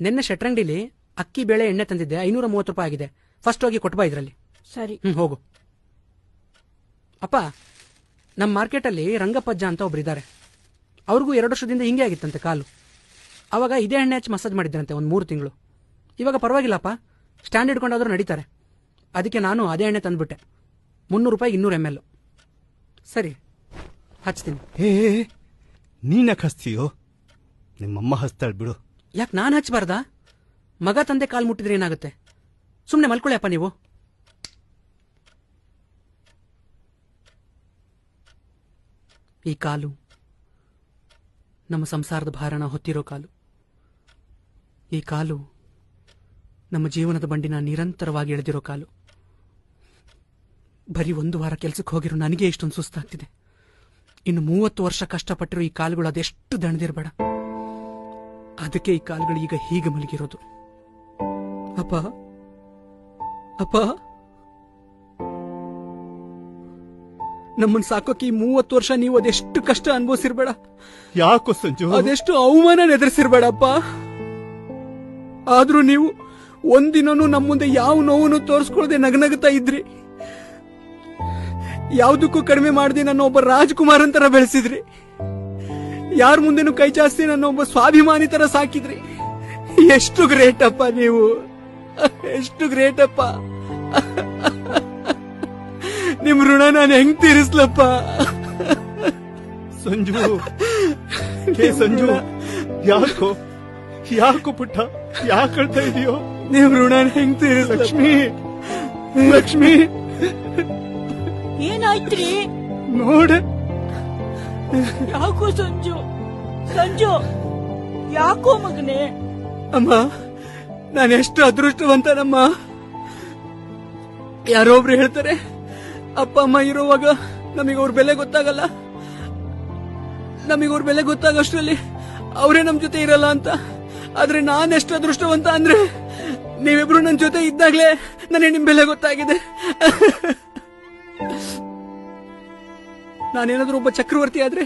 ನಿನ್ನೆ ಶೆಟ್ರಂಗಡಿಲಿ ಅಕ್ಕಿ ಬೇಳೆ ಎಣ್ಣೆ ತಂದಿದ್ದೆ, 530 ರೂಪಾಯಿ ಆಗಿದೆ. ಫಸ್ಟ್ ಹೋಗಿ ಕೊಟ್ಬಾ ಇದ್ರಲ್ಲಿ. ಸರಿ. ಹೋಗು. ಅಪ್ಪ, ನಮ್ಮ ಮಾರ್ಕೆಟಲ್ಲಿ ರಂಗಪ್ಪಜ್ಜ ಅಂತ ಒಬ್ರಿದ್ದಾರೆ. ಅವ್ರಿಗೂ 2 ವರ್ಷದಿಂದ ಹಿಂಗೆ ಆಗಿತ್ತಂತೆ ಕಾಲು. ಅವಾಗ ಇದೇ ಎಣ್ಣೆ ಹಚ್ಚಿ ಮಸಾಜ್ ಮಾಡಿದ್ರಂತೆ ಒಂದು 3 ತಿಂಗಳು. ಇವಾಗ ಪರವಾಗಿಲ್ಲಪ್ಪ, ಸ್ಟ್ಯಾಂಡ್ ಹಿಡ್ಕೊಂಡಾದ್ರೂ ನಡೀತಾರೆ. ಅದಕ್ಕೆ ನಾನು ಅದೇ ಎಣ್ಣೆ ತಂದ್ಬಿಟ್ಟೆ. 300 ರೂಪಾಯಿಗೆ 200 ml. ಸರಿ, ಹಚ್ತೀನಿ. ನೀನ್ಯಾಕೆ ಹಚ್ತೀಯೋ? ನಿಮ್ಮಮ್ಮ ಹಚ್ತಾಳ್ ಬಿಡು. ಯಾಕೆ ನಾನು ಹಚ್ಚಬಾರ್ದಾ? ಮಗ ತಂದೆ ಕಾಲು ಮುಟ್ಟಿದ್ರೆ ಏನಾಗುತ್ತೆ? ಸುಮ್ಮನೆ ಮಲ್ಕೊಳ್ಳಿ ಅಪ್ಪ ನೀವು. ಈ ಕಾಲು ನಮ್ಮ ಸಂಸಾರದ ಭಾರನ ಹೊತ್ತಿರೋ ಕಾಲು. ಈ ಕಾಲು ನಮ್ಮ ಜೀವನದ ಬಂಡಿನ ನಿರಂತರವಾಗಿ ಎಳೆದಿರೋ ಕಾಲು. ಬರೀ 1 ವಾರ ಕೆಲಸಕ್ಕೆ ಹೋಗಿರೋ ನನಗೆ ಇಷ್ಟೊಂದು ಸುಸ್ತಾಗ್ತಿದೆ. ಇನ್ನು 30 ವರ್ಷ ಕಷ್ಟಪಟ್ಟಿರೋ ಈ ಕಾಲುಗಳು ಅದೆಷ್ಟು ದಣದಿರಬೇಡ. ಅದಕ್ಕೆ ಈ ಕಾಲುಗಳು ಈಗ ಹೀಗೆ ಮಲಗಿರೋದು. ಅಪ್ಪ ಅಪ್ಪ, ನಮ್ಮನ್ನು ಸಾಕೋಕೆ ಈ 30 ವರ್ಷ ನೀವು ಅದೆಷ್ಟು ಕಷ್ಟ ಅನುಭವಿಸಿರ್ಬೇಡ. ಯಾಕೋ ಸಂಜು? ಅದೆಷ್ಟು ಅವಮಾನ ಎದುರಿಸಿರ್ಬೇಡಪ್ಪ. ಆದ್ರೂ ನೀವು ಒಂದಿನೂ ನಮ್ಮ ಮುಂದೆ ಯಾವ ನೋವನ್ನು ತೋರಿಸ್ಕೊಳ್ದೆ ನಗನಗುತ್ತಾ ಇದ್ರಿ. ಯಾವುದಕ್ಕೂ ಕಡಿಮೆ ಮಾಡದೆ ನನ್ನ ಒಬ್ಬ ರಾಜ್ಕುಮಾರ್ ಅಂತರ ಬೆಳೆಸಿದ್ರಿ. ಯಾರ ಮುಂದೆನೂ ಕೈ ಚಾಸ್ತಿ ನನ್ನ ಒಬ್ಬ ಸ್ವಾಭಿಮಾನಿ ತರ ಸಾಕಿದ್ರಿ. ಎಷ್ಟು ಗ್ರೇಟ್ ಅಪ್ಪ ನೀವು, ಎಷ್ಟು ಗ್ರೇಟ್ ಅಪ್ಪ. ನಿಮ್ ಋಣ ನಾನು ಹೆಂಗ್ ತೀರಿಸ್ಲಪ್ಪ? ಸಂಜು, ಸಂಜು, ಯಾಕೋ ಯಾಕೋ ಪುಟ್ಟ, ಯಾಕೆ ಅಳ್ತಾ ಇದೆಯೋ? ನಿಮ್ ಋಣ ಹೆಂಗ್ ತೀರಿಸ್? ಲಕ್ಷ್ಮಿ, ಲಕ್ಷ್ಮಿ, ಏನಾಯ್ತ್ರಿ? ನೋಡ. ಯಾಕೋ ಸಂಜು, ಸಂಜು, ಯಾಕೋ ಮಗನೇ? ಅಮ್ಮ, ನಾನು ಎಷ್ಟು ಅದೃಷ್ಟವಂತನಮ್ಮ. ಯಾರೊಬ್ರು ಹೇಳ್ತಾರೆ, ಅಪ್ಪ ಅಮ್ಮ ಇರುವಾಗ ನಮಗೆ ಅವ್ರ ಬೆಲೆ ಗೊತ್ತಾಗಲ್ಲ, ನಮಗೆ ಅವ್ರ ಬೆಲೆ ಗೊತ್ತಾಗಷ್ಟರಲ್ಲಿ ಅವರೇ ನಮ್ ಜೊತೆ ಇರಲ್ಲ ಅಂತ. ಆದ್ರೆ ನಾನೆಷ್ಟು ಅದೃಷ್ಟವಂತ ಅಂದ್ರೆ, ನೀವಿಬ್ರು ನನ್ನ ಜೊತೆ ಇದ್ದಾಗ್ಲೇ ನನಗೆ ನಿಮ್ ಬೆಲೆ ಗೊತ್ತಾಗಿದೆ. ನಾನೇನಾದ್ರೂ ಒಬ್ಬ ಚಕ್ರವರ್ತಿ ಆದ್ರೆ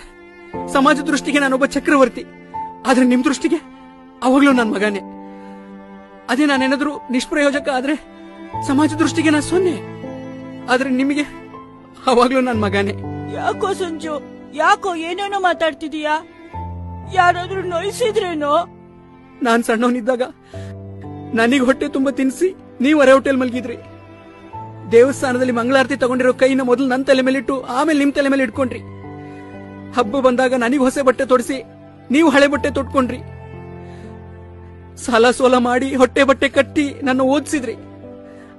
ಸಮಾಜ ದೃಷ್ಟಿಗೆ ನಾನೊಬ್ಬ ಚಕ್ರವರ್ತಿ, ಆದ್ರೆ ನಿಮ್ ದೃಷ್ಟಿಗೆ ಅವಾಗ್ಲೂ ನನ್ ಮಗನೇ. ಅದೇ ನಾನೇನಾದ್ರೂ ನಿಷ್ಪ್ರಯೋಜಕ ಆದ್ರೆ ಸಮಾಜ ದೃಷ್ಟಿಗೆ ನಾ 0, ಆದ್ರೆ ನಿಮಗೆ ಅವಾಗ್ಲೂ ನನ್ ಮಗನೇ. ಯಾಕೋ ಸಂಜು, ಯಾಕೋ ಏನೇನೋ ಮಾತಾಡ್ತಿದೀಯಾ? ಯಾರಾದ್ರೂ ನೋಯಿಸಿದ್ರೇನೋ? ನಾನ್ ಸಣ್ಣವನಿದ್ದಾಗ ನನಗ್ ಹೊಟ್ಟೆ ತುಂಬಾ ತಿನ್ಸಿ ನೀವು ಹೊರೆ ಹೋಟೆಲ್ ಮಲ್ಗಿದ್ರಿ. ದೇವಸ್ಥಾನದಲ್ಲಿ ಮಂಗಳಾರತಿ ತಗೊಂಡಿರೋ ಕೈನ ಮೊದಲು ನನ್ನ ತಲೆ ಮೇಲಿಟ್ಟು ಆಮೇಲೆ ನಿಮ್ ತಲೆ ಮೇಲೆ ಇಟ್ಕೊಂಡ್ರಿ. ಹಬ್ಬ ಬಂದಾಗ ನನಗ್ ಹೊಸ ಬಟ್ಟೆ ತೊಡಿಸಿ ನೀವು ಹಳೆ ಬಟ್ಟೆ ತೊಟ್ಕೊಂಡ್ರಿ. ಸಾಲ ಸೋಲ ಮಾಡಿ ಹೊಟ್ಟೆ ಬಟ್ಟೆ ಕಟ್ಟಿ ನನ್ನ ಓದಿಸಿದ್ರಿ.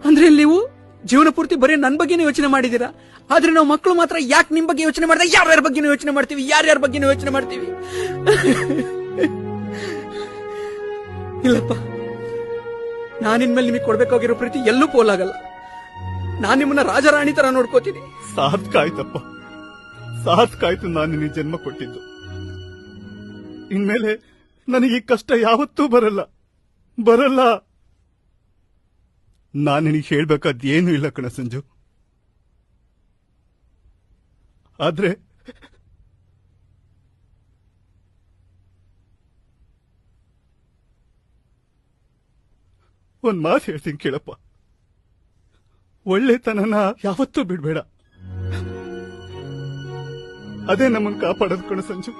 ಅಂದ್ರೆ ನೀವು ಜೀವನ ಪೂರ್ತಿ ಬರೀ ನನ್ ಬಗ್ಗೆನೇ ಯೋಚನೆ ಮಾಡಿದೀರಾ. ಆದ್ರೆ ನಾವು ಮಕ್ಕಳು ಮಾತ್ರ ಯಾಕೆ ನಿಮ್ ಬಗ್ಗೆ ಯೋಚನೆ ಮಾಡಿದ್ರೆ ಯಾರ್ಯಾರ ಬಗ್ಗೆನೂ ಯೋಚನೆ ಮಾಡ್ತೀವಿ, ಯಾರ್ಯಾರ ಬಗ್ಗೆನೂ ಯೋಚನೆ ಮಾಡ್ತೀವಿ. ಇಲ್ಲಪ್ಪ, ನಾನಿನ್ಮೇಲೆ ನಿಮಗೆ ಕೊಡ್ಬೇಕಾಗಿರೋ ಪ್ರೀತಿ ಎಲ್ಲೂ ಪೋಲಾಗಲ್ಲ. ನಾನ್ ನಿಮ್ಮನ್ನ ರಾಜರಾಣಿ ತರ ನೋಡ್ಕೋತೀನಿ. ಸಾರ್ಥಕ ಆಯ್ತಪ್ಪ, ಸಾರ್ಥಕ ಆಯ್ತು ನಾನು ನಿನಗೆ ಜನ್ಮ ಕೊಟ್ಟಿದ್ದು. ಇನ್ಮೇಲೆ ನನಗೆ ಈ ಕಷ್ಟ ಯಾವತ್ತೂ ಬರಲ್ಲ, ಬರಲ್ಲ. ನಾನು ನಿನಗೆ ಹೇಳ್ಬೇಕಾದ್ದೇನು ಇಲ್ಲ ಕಣ ಸಂಜು. ಆದ್ರೆ ಒಂದ್ ಮಾತು ಹೇಳ್ತೀನಿ ಕೇಳಪ್ಪ. ಒಳ್ಳೆತನನ ಯಾವತ್ತೂ ಬಿಡ್ಬೇಡ. ಅದೇ ನಮ್ಮನ್ನು ಕಾಪಾಡೋದು ಕಣ ಸಂಜು.